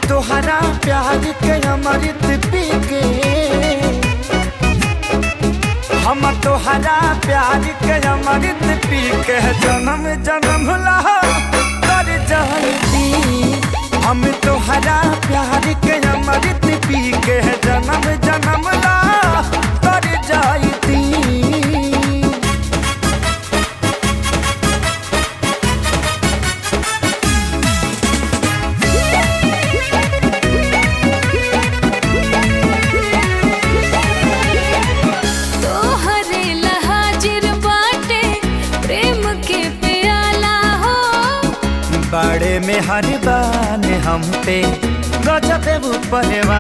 तोहरा प्यार के अमृत पी के, हम तोहरा प्यार के अमृत पी के जन्म जन्म ला कर जाती। हम तोहरा प्यार के अमृत पी के जन्म जन्म ला कर जाती। बड़े में हर बान हम पे गजब ऊपर